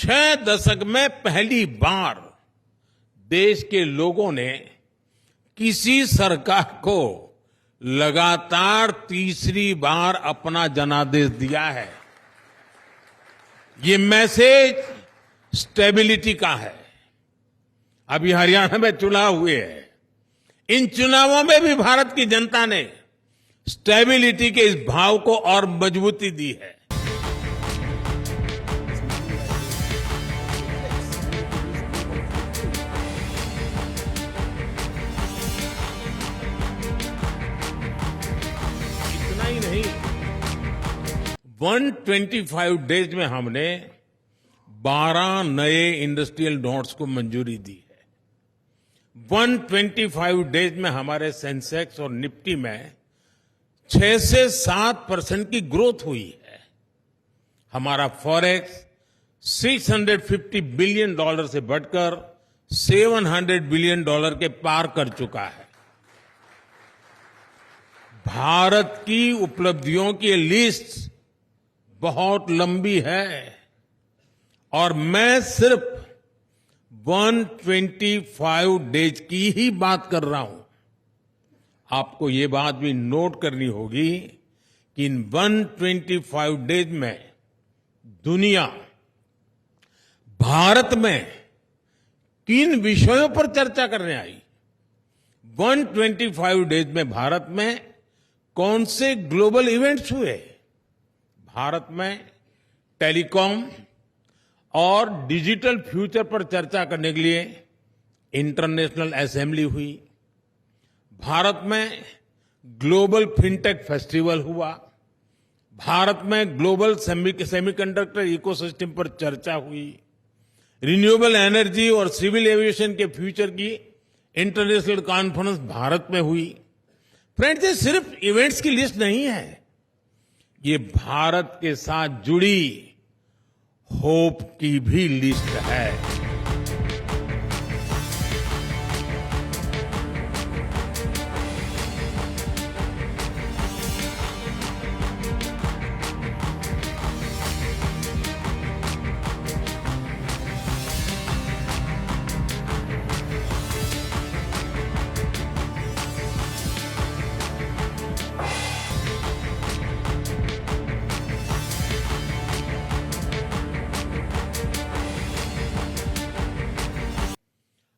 6 दशक में पहली बार देश के लोगों ने किसी सरकार को लगातार तीसरी बार अपना जनादेश दिया है। ये मैसेज स्टेबिलिटी का है। अभी हरियाणा में चुनाव हुए हैं। इन चुनावों में भी भारत की जनता ने स्टेबिलिटी के इस भाव को और मजबूती दी है। इतना ही नहीं, 125 डेज में हमने 12 नए इंडस्ट्रियल नोड्स को मंजूरी दी है। 125 डेज में हमारे सेंसेक्स और निफ्टी में 6 से 7% की ग्रोथ हुई है। हमारा फॉरेक्स $650 बिलियन से बढ़कर $700 बिलियन के पार कर चुका है। भारत की उपलब्धियों की लिस्ट बहुत लंबी है और मैं सिर्फ 125 डेज की ही बात कर रहा हूं। आपको ये बात भी नोट करनी होगी कि इन 125 डेज में दुनिया भारत में किन विषयों पर चर्चा करने आई। 125 डेज में भारत में कौन से ग्लोबल इवेंट्स हुए। भारत में टेलीकॉम और डिजिटल फ्यूचर पर चर्चा करने के लिए इंटरनेशनल असेंबली हुई। भारत में ग्लोबल फिनटेक फेस्टिवल हुआ। भारत में ग्लोबल सेमीकंडक्टर इकोसिस्टम पर चर्चा हुई। रिन्यूएबल एनर्जी और सिविल एविएशन के फ्यूचर की इंटरनेशनल कॉन्फ्रेंस भारत में हुई। फ्रेंड्स, ये सिर्फ इवेंट्स की लिस्ट नहीं है, ये भारत के साथ जुड़ी होप की भी लिस्ट है।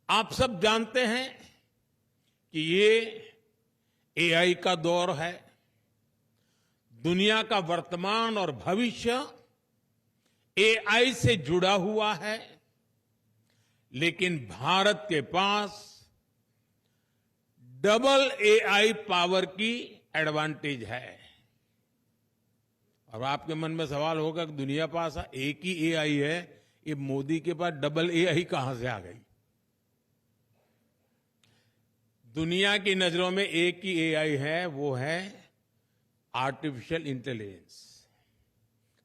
आप सब जानते हैं कि ये एआई का दौर है। दुनिया का वर्तमान और भविष्य एआई से जुड़ा हुआ है, लेकिन भारत के पास डबल एआई पावर की एडवांटेज है। और आपके मन में सवाल होगा कि दुनिया पास एक ही एआई है, ये मोदी के पास डबल एआई कहां से आ गई। दुनिया की नजरों में एक ही एआई है, वो है आर्टिफिशियल इंटेलिजेंस।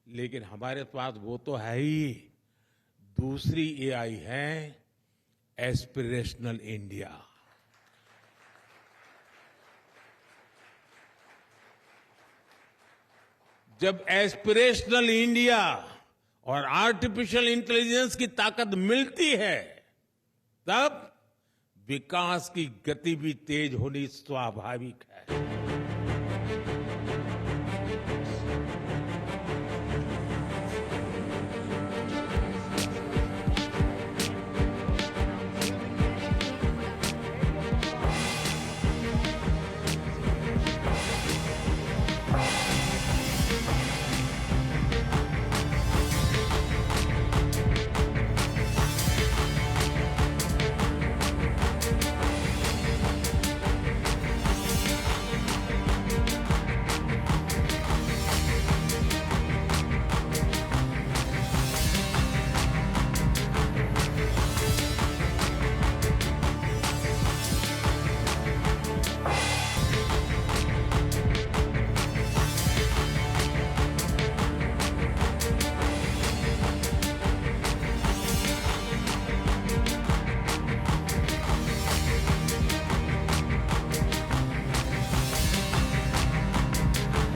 लेकिन हमारे पास वो तो है ही, दूसरी एआई है एस्पिरेशनल इंडिया। जब एस्पिरेशनल इंडिया और आर्टिफिशियल इंटेलिजेंस की ताकत मिलती है, तब विकास की गति भी तेज होनी स्वाभाविक है।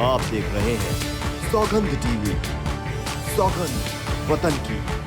आप देख रहे हैं सौगंध टीवी, सौगंध वतन की।